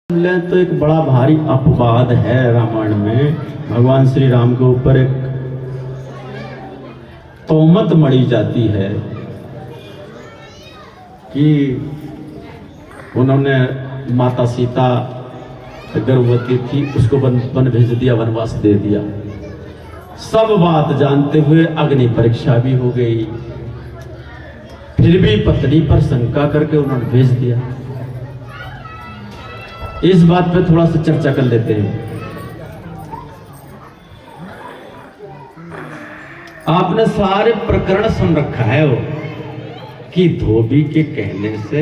तो एक बड़ा भारी अपवाद है रामायण में। भगवान श्री राम के ऊपर एक तोहमत मढ़ी जाती है कि उन्होंने माता सीता गर्भवती थी, उसको वन भेज दिया, वनवास दे दिया। सब बात जानते हुए अग्नि परीक्षा भी हो गई, फिर भी पत्नी पर शंका करके उन्होंने भेज दिया। इस बात पे थोड़ा सा चर्चा कर लेते हैं। आपने सारे प्रकरण सुन रखा है वो कि धोबी के कहने से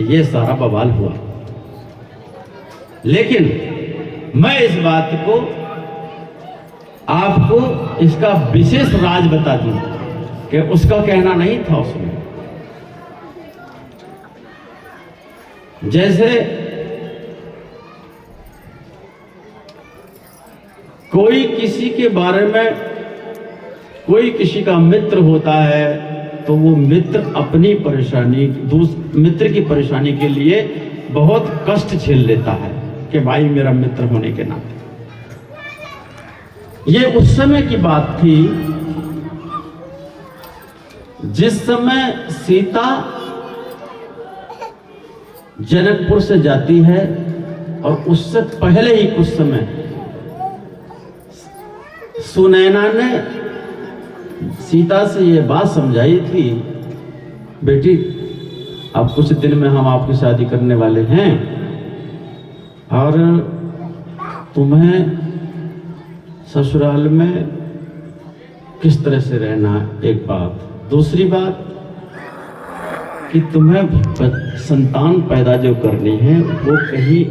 ये सारा बवाल हुआ, लेकिन मैं इस बात को आपको इसका विशेष राज बता दूं कि उसका कहना नहीं था उसमें। जैसे कोई किसी के बारे में, कोई किसी का मित्र होता है तो वो मित्र अपनी परेशानी, मित्र की परेशानी के लिए बहुत कष्ट झेल लेता है कि भाई मेरा मित्र होने के नाते। ये उस समय की बात थी जिस समय सीता जनकपुर से जाती है, और उससे पहले ही कुछ समय सुनैना ने सीता से ये बात समझाई थी, बेटी अब कुछ दिन में हम आपकी शादी करने वाले हैं और तुम्हें ससुराल में किस तरह से रहना है, एक बात। दूसरी बात कि तुम्हें संतान पैदा जो करनी है वो कहीं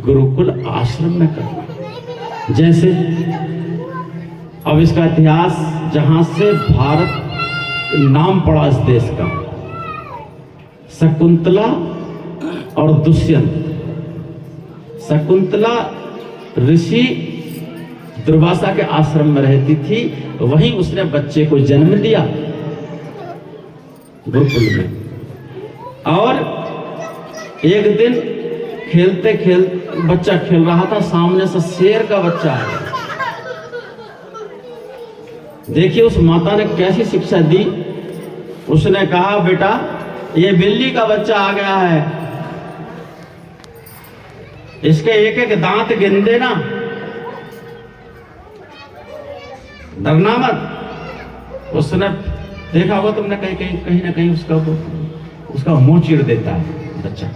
गुरुकुल आश्रम में करना। जैसे अब इसका इतिहास जहां से भारत नाम पड़ा इस देश का, शकुंतला और दुष्यंत। शकुंतला ऋषि दुर्वासा के आश्रम में रहती थी, वहीं उसने बच्चे को जन्म दिया गुरुकुल में। और एक दिन खेलते खेलते बच्चा खेल रहा था, सामने से शेर का बच्चा आया। देखिए उस माता ने कैसी शिक्षा दी। उसने कहा बेटा ये बिल्ली का बच्चा आ गया है, इसके एक एक दांत गिन देना, डरना मत। उसने देखा होगा तुमने कहीं ना कहीं उसका मुंह चीर देता है बच्चा।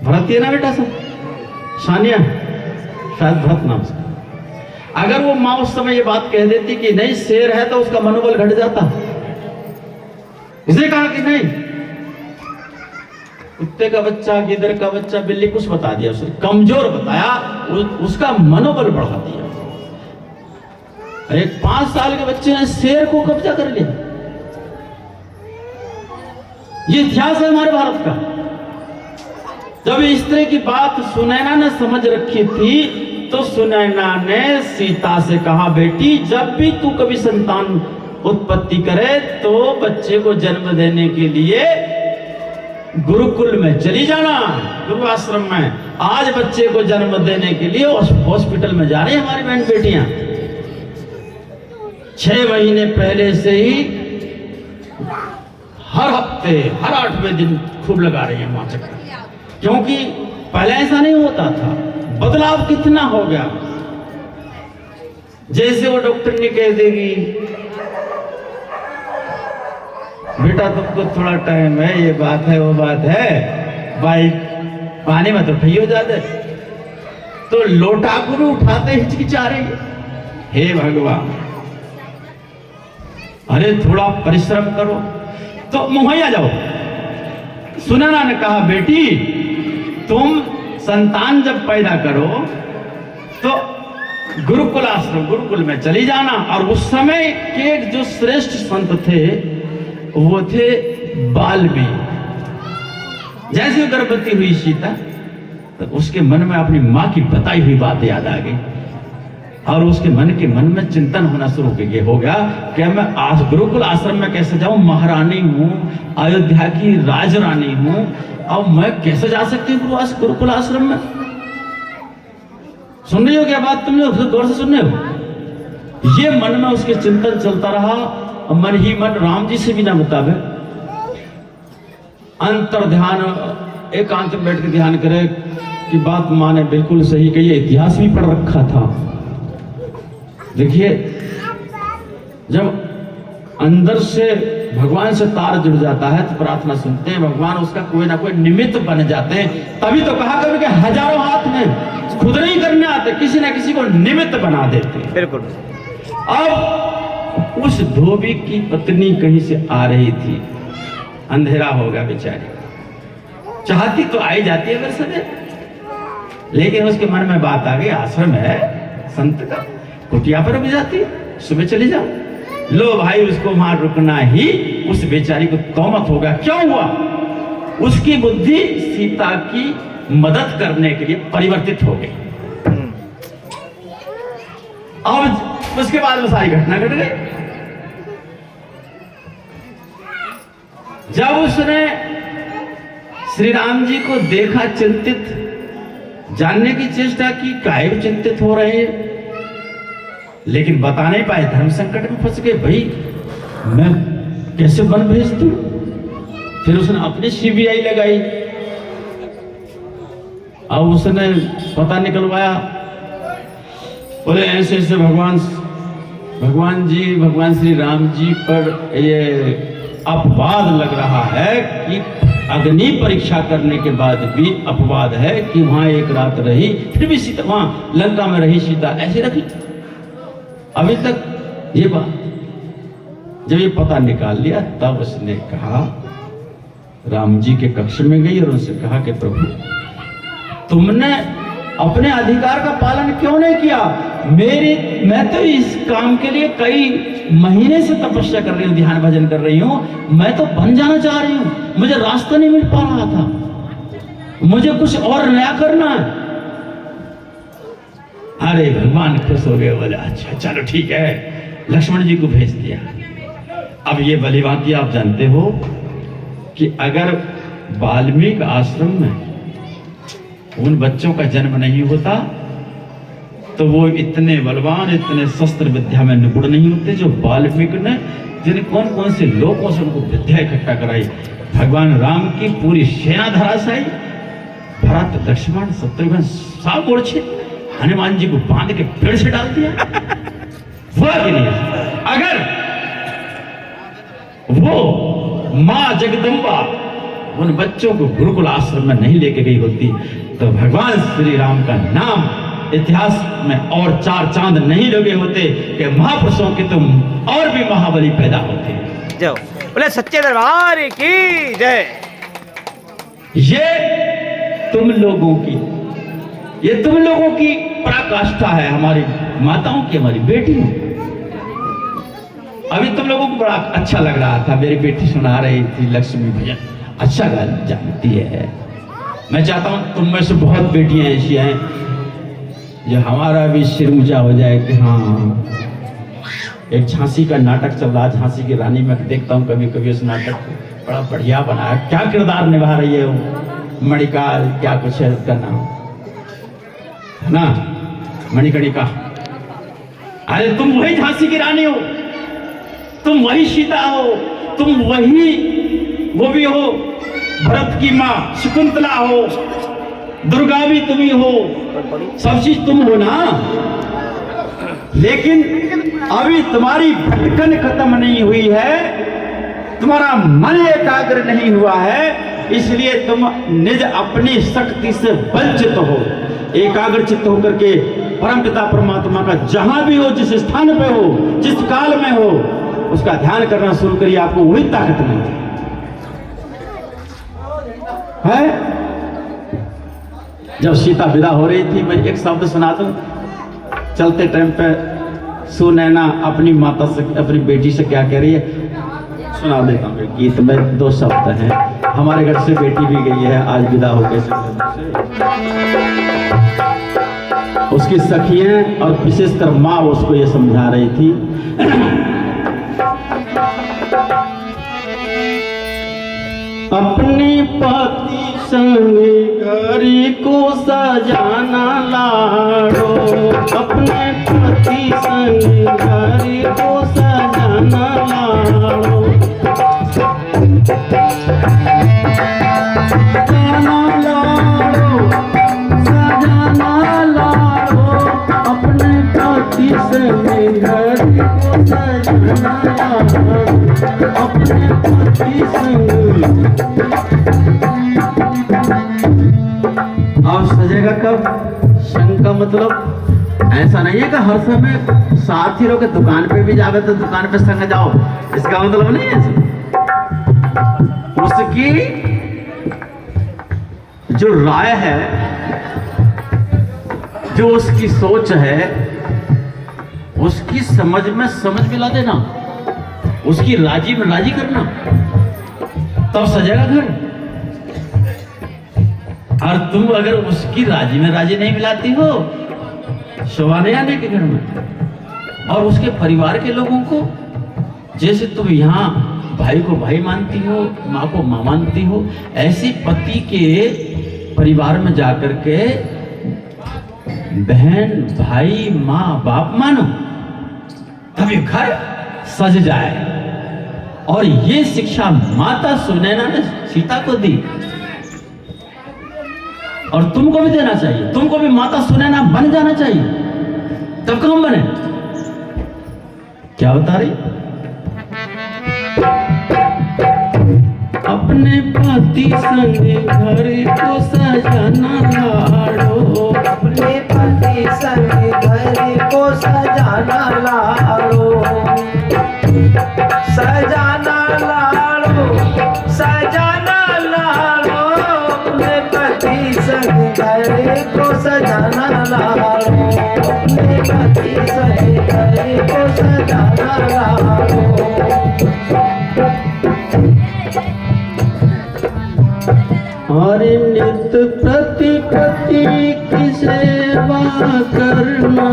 भरत ही है ना बेटा सब, सानिया शायद भरत नाम से। अगर वो माँ उस समय ये बात कह देती कि नहीं शेर है, तो उसका मनोबल घट जाता। उसने कहा कि नहीं, कुत्ते का बच्चा, गिदर का बच्चा, बिल्ली, कुछ बता दिया उसने, कमजोर बताया, उसका मनोबल बढ़ा दिया। एक 5 साल के बच्चे ने शेर को कब्जा कर लिया। ये इतिहास है हमारे भारत का। जब इस तरह की बात सुनैना ने समझ रखी थी, तो सुनैना ने सीता से कहा बेटी जब भी तू कभी संतान उत्पत्ति करे तो बच्चे को जन्म देने के लिए गुरुकुल में चली जाना, गुरु आश्रम में। आज बच्चे को जन्म देने के लिए हॉस्पिटल में जा रही है हमारी बहन बेटियां। 6 महीने पहले से ही हर हफ्ते, हर 8वें दिन खूब लगा रही है मां चक्कर, क्योंकि पहले ऐसा नहीं होता था। बदलाव कितना हो गया। जैसे वो डॉक्टर ने कह देगी बेटा तुमको थोड़ा टाइम है, ये बात है वो बात है, भाई पानी में तो ठही हो जाते, तो लोटा को भी उठाते हिचकिचा रही है। हे भगवान, अरे थोड़ा परिश्रम करो तो मुहैया जाओ। सुनैना ने कहा बेटी तुम संतान जब पैदा करो तो गुरुकुल आश्रम, गुरुकुल में चली जाना। और उस समय के जो श्रेष्ठ संत थे वो थे वाल्मीकि। जैसे गर्भवती हुई सीता, तो उसके मन में अपनी माँ की बताई हुई बात याद आ गई और उसके मन में चिंतन होना शुरू हो गया कि मैं गुरुकुल आश्रम में कैसे जाऊं, महारानी हूं, अयोध्या की राजरानी हूं, अब मैं कैसे जा सकती हूँ गुरुकुल आश्रम में। सुन रही हो क्या बात, तुम लोग गौर से सुन रहे हो। ये मन में उसके चिंतन चलता रहा, मन ही मन राम जी से भी ना मुताबिक अंतर ध्यान, एकांत में बैठ के ध्यान करे कि बात माने बिल्कुल सही कही, इतिहास भी पढ़ रखा था। देखिए, जब अंदर से भगवान से तार जुड़ जाता है तो प्रार्थना सुनते हैं, भगवान उसका कोई ना कोई निमित्त बन जाते हैं। तभी तो कहा कभी कि हजारों हाथ में खुद नहीं करने आते, किसी ना किसी को निमित्त बना देते हैं। बिल्कुल। अब उस धोबी की पत्नी कहीं से आ रही थी, अंधेरा होगा बेचारी, चाहती तो आई जाती है वैसे, लेकिन उसके मन में बात आ गई, आश्रम है संत का, कुटिया पर भी जाती, सुबह चली जाओ। लो भाई, उसको वहां रुकना ही उस बेचारी को तौमत होगा। क्यों हुआ? उसकी बुद्धि सीता की मदद करने के लिए परिवर्तित हो गई। अब उसके बाद वो सारी घटना घट गई। जब उसने श्री राम जी को देखा चिंतित, जानने की चेष्टा की काहे चिंतित हो रहे हैं, लेकिन बता नहीं पाए, धर्म संकट में फंस गए। भाई मैं कैसे वन भेज दूं? फिर उसने अपनी सीबीआई लगाई, अब उसने पता निकलवाया, बोले ऐसे ऐसे भगवान श्री राम जी पर ये अपवाद लग रहा है कि अग्नि परीक्षा करने के बाद भी अपवाद है कि वहां एक रात रही, फिर भी सीता वहां लंका में रही, सीता ऐसे रखी। अभी तक ये बात जब ये पता निकाल लिया, तब उसने कहा, राम जी के कक्ष में गई और उनसे कहा कि प्रभु, तुमने अपने अधिकार का पालन क्यों नहीं किया? मैं तो इस काम के लिए कई महीने से तपस्या कर रही हूँ, ध्यान भजन कर रही हूँ, मैं तो बन जाना चाह रही हूँ, मुझे रास्ता नहीं मिल पा रहा था, मुझे कुछ और नया करना है। अरे भगवान खुश हो गए, बोले अच्छा चलो ठीक है, लक्ष्मण जी को भेज दिया। अब ये भली बात आप जानते हो कि अगर वाल्मीकि आश्रम में उन बच्चों का जन्म नहीं होता तो वो इतने बलवान, इतने शस्त्र विद्या में निपुण नहीं होते जो वाल्मीकि ने, जिन्हें कौन कौन से लोगों से उनको विद्या इकट्ठा कराई। भगवान राम की पूरी सेना धराशायी, भरत लक्ष्मण शत्रुघ्न सब मोर्चे, हनुमान जी को बांध के पेड़ से डाल दिया। हुआ कि नहीं? अगर वो मां जगदम्बा उन बच्चों को गुरुकुल आश्रम में नहीं लेके गई होती तो भगवान श्री राम का नाम इतिहास में और 4 चांद नहीं लगे होते कि महापुरुषों के तुम और भी महाबली पैदा होते। जय बोले सच्चे दरबार की जय। ये तुम लोगों की पराकाष्ठा है, हमारी माताओं की, हमारी बेटियों। अभी तुम लोगों को बड़ा अच्छा लग रहा था, मेरी बेटी सुना रही थी लक्ष्मी भजन, अच्छा गाना जानती है। मैं चाहता हूं तुम में से बहुत बेटियां ऐसी हैं जो हमारा भी सिर ऊंचा हो जाए कि हाँ, एक झांसी का नाटक चल रहा, झांसी की रानी में देखता हूँ कभी कभी उस नाटक को, बड़ा बढ़िया बनाया, क्या किरदार निभा रही है वो, मणिकाल क्या कुछ है उसका नाम है ना, मणिकर्णिका। अरे तुम वही झांसी की रानी हो, तुम वही सीता हो, तुम वही वो भी हो, भरत की माँ शकुंतला हो, दुर्गा भी तुम ही हो, सब चीज तुम हो ना। लेकिन अभी तुम्हारी भटकन खत्म नहीं हुई है, तुम्हारा मन एकाग्र नहीं हुआ है, इसलिए तुम निज अपनी शक्ति से वंचित हो। एकाग्र चित्त होकर के परमपिता परमात्मा का जहां भी हो, जिस स्थान पे हो, जिस काल में हो, उसका ध्यान करना शुरू करिए, आपको वही ताकत मिलती है। जब सीता विदा हो रही थी, मैं एक शब्द सुना दूं, चलते टाइम पे सुनैना अपनी माता से, अपनी बेटी से क्या कह रही है, सुना देता हूँ। गीत में 2 शब्द हैं। हमारे घर से बेटी भी गई है आज विदा होकर। उसकी सखियां और विशेषकर माँ उसको ये समझा रही थी। अपने पति संग घरी को सजाना लाड़ो, अपने पति संग घरी को सजाना लाड़ो, सजाना लाड़ो, सजाना लाड़ो, अपने पति संग घरी को सजाना लाड़ो, अपने पति संग। आप सजेगा कब? संग का मतलब ऐसा नहीं है कि हर समय साथ ही रहो, के दुकान पे भी जावे तो दुकान पे संग जाओ, इसका मतलब नहीं है। उसकी जो राय है, जो उसकी सोच है, उसकी समझ में समझ मिला देना, उसकी राजी में राजी करना, तब सजेगा घर। और तुम अगर उसकी राजी में राजी नहीं मिलाती हो, शोभा नहीं आने के घर में। और उसके परिवार के लोगों को, जैसे तुम यहाँ भाई को भाई मानती हो, माँ को माँ मानती हो, ऐसी पति के परिवार में जाकर के बहन भाई माँ बाप मानो, तभी घर सज जाए। और ये शिक्षा माता सुनैना ने सीता को दी, और तुमको भी देना चाहिए। तुमको भी माता सुनैना बन जाना चाहिए, तब कौन बने? क्या बता रही? अपने पति संग घर को सजाना लाड़ो, अपने पति संग घर को सजाना लाड़ो, सजाना लाड़ो, सजाना लाड़ो, अपने पति संग घर को सजाना लाड़ो, अपने पति संग घर को सजाना लाड़ो। और नित्य प्रति पति की सेवा करना,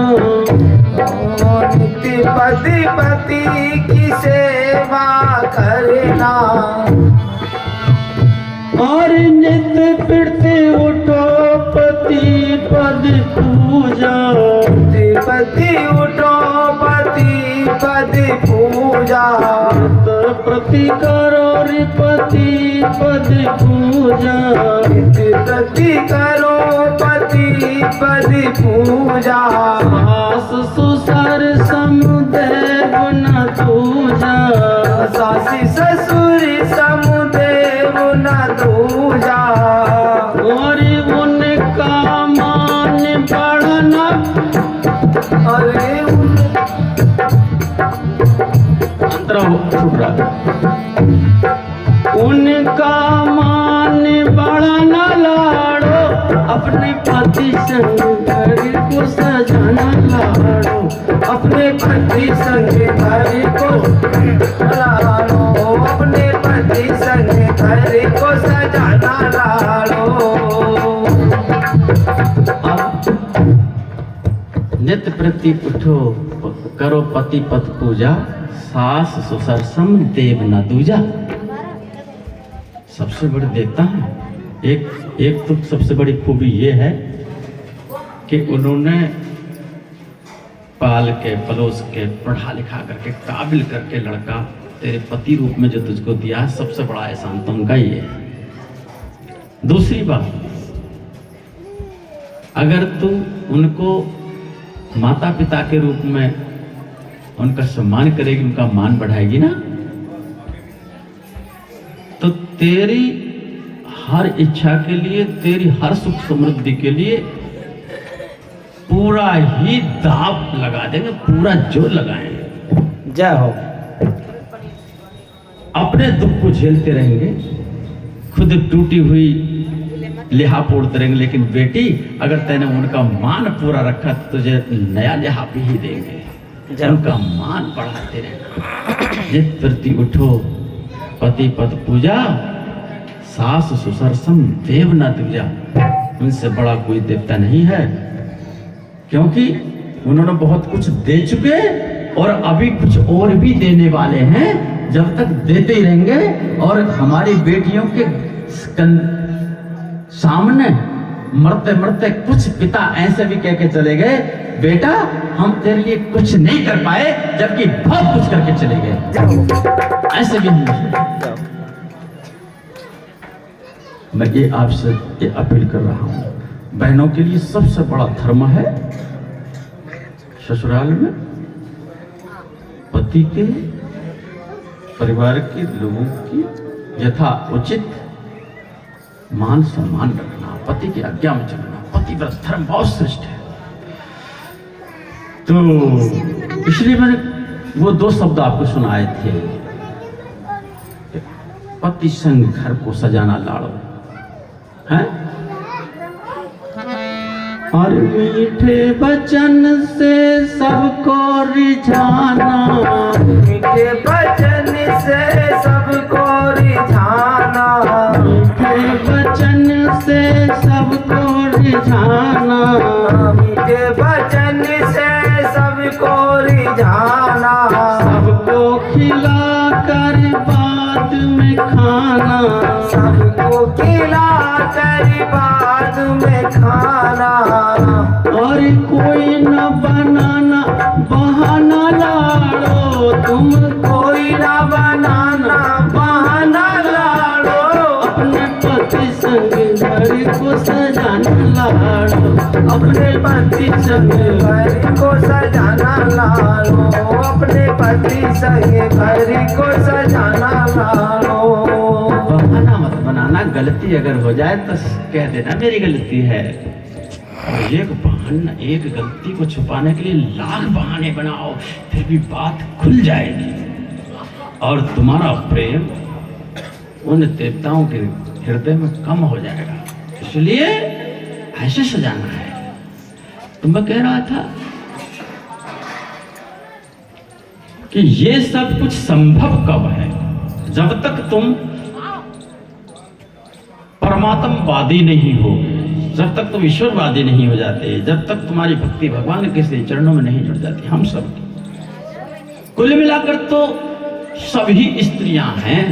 नित्य पति पति की सेवा करना, और नित्य फिरते उठो पति पद पूजा, पति उठो पति पद पूजा, प्रति करो रे पति पद पूजा, प्रति करो पति पद पूजा, सास ससुर समुदेव न दूजा, सासी ससुर समुदेव न दूजा, और उनका मान बढ़ना, अरे अंतरा छूट रहा, उनका मान बढ़ाना लाड़ो, अपने पति संग घर को सजाना लाड़ो, अपने पति संग घर को लाड़ो, अपने पति संग घर को सजाना लाड़ो। नित्य प्रति उठो करो पति पद पूजा, सास ससुर सम देव न दूजा। सबसे बड़ी देवता है। एक तो सबसे बड़ी खूबी ये है कि उन्होंने पाल के पलोस के पढ़ा लिखा करके काबिल करके लड़का तेरे पति रूप में जो तुझको दिया है, सबसे बड़ा एहसान तो उनका ही है। दूसरी बात, अगर तू उनको माता पिता के रूप में उनका सम्मान करेगी, उनका मान बढ़ाएगी ना, तो तेरी हर इच्छा के लिए, तेरी हर सुख समृद्धि के लिए पूरा ही दाव लगा देंगे, पूरा जोर लगाएंगे। जय हो। अपने दुख को झेलते रहेंगे, खुद टूटी हुई लिहाफ ओढ़ते रहेंगे, लेकिन बेटी अगर तैने उनका मान पूरा रखा तो तुझे नया लिहाफ ही देंगे। उनका मान बढ़ाते रहना। जित प्रति उठो पति पद पूजा, सास ससुर सम देव न दूजा। उनसे बड़ा कोई देवता नहीं है। क्योंकि उन्होंने बहुत कुछ दे चुके और अभी कुछ और भी देने वाले हैं। जब तक देते ही रहेंगे और हमारी बेटियों के सामने मरते मरते कुछ पिता ऐसे भी कह के चले गए, बेटा हम तेरे लिए कुछ नहीं कर पाए, जबकि बहुत कुछ करके चले गए। ऐसे भी नहीं। मैं ये आपसे ये अपील कर रहा हूं, बहनों के लिए सबसे बड़ा धर्म है ससुराल में पति के परिवार के लोगों की यथा उचित मान सम्मान रखना, पति की आज्ञा में चलना। पतिव्रत धर्म बहुत श्रेष्ठ है। तो इसलिए मैंने वो 2 शब्द आपको सुनाए थे, पति संग घर को सजाना लाड़ो है, और मीठे बचन से सबको रिझाना, मीठे बचन से सबको रिझाना, मीठे बचन से सबको रिझाना, मीठे बचन से सबको रिझाना, सबको खिला कर बाद में खाना, सबको खिला कर बाद में खाना, और कोई न बनाना बहाना लाड़ो, तुम कोई ना बनाना बहाना लाड़ो, अपने पति संग घर को सजाना लाड़ो, अपने पति संग घर को सजाना लाड़ो, अपने पति संग घर को सजाना लाड़ो। बहाना मत बनाना, गलती अगर हो जाए तो कह देना मेरी गलती है। और एक बहाना, एक गलती को छुपाने के लिए लाख बहाने बनाओ, फिर भी बात खुल जाएगी और तुम्हारा प्रेम उन देवताओं के हृदय में कम हो जाएगा। इसलिए ऐसे सजाना है। तो मैं कह रहा था कि ये सब कुछ संभव कब है? जब तक तुम परमात्मवादी नहीं हो, जब तक तुम ईश्वरवादी नहीं हो जाते, जब तक तुम्हारी भक्ति भगवान के से चरणों में नहीं जुड़ जाती। हम सब कुल मिलाकर तो सभी स्त्रियां हैं,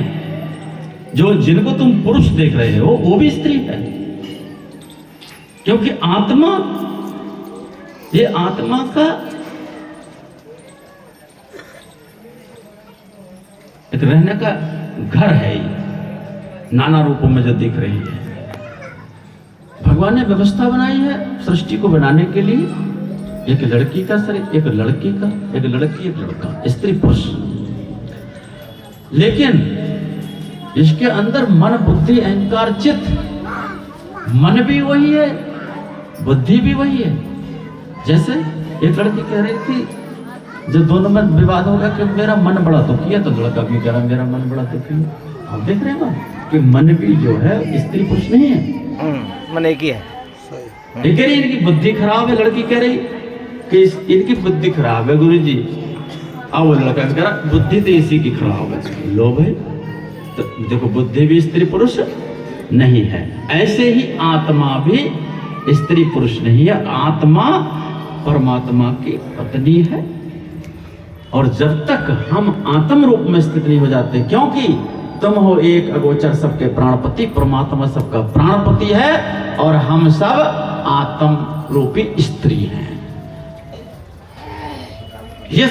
जो जिनको तुम पुरुष देख रहे हो वो भी स्त्री है, क्योंकि आत्मा, ये आत्मा का एक रहने का घर है, नाना रूपों में जो दिख रही है। भगवान ने व्यवस्था बनाई है सृष्टि को बनाने के लिए, एक लड़की का शरीर, एक लड़की का, एक लड़की, एक लड़का, स्त्री पुरुष। लेकिन इसके अंदर मन बुद्धि अहंकार चित्त, मन भी वही है, बुद्धि भी वही है। जैसे एक लड़की कह रही थी, जब दोनों में विवाद होगा कि मेरा मन बड़ा दुखी है, तो लड़का भी कह रहा मेरा मन बड़ा दुखी है। आप देख रहे हो कि मन भी जो है स्त्री पुरुष नहीं है, मन एक ही है। ये कह रही इनकी बुद्धि खराब है, लड़की कह रही कि इनकी बुद्धि खराब है गुरु जी। अब वो लड़का कह रहा बुद्धि तो इसी की खराब है, लोभ है। तो देखो बुद्धि भी स्त्री पुरुष नहीं है, ऐसे ही आत्मा भी स्त्री पुरुष नहीं है, आत्मा परमात्मा की पत्नी है। और जब तक हम आत्म रूप में स्थित नहीं हो जाते, क्योंकि तुम हो एक अगोचर सबके प्राणपति, परमात्मा सबका प्राणपति है और हम सब आत्म रूपी स्त्री हैं।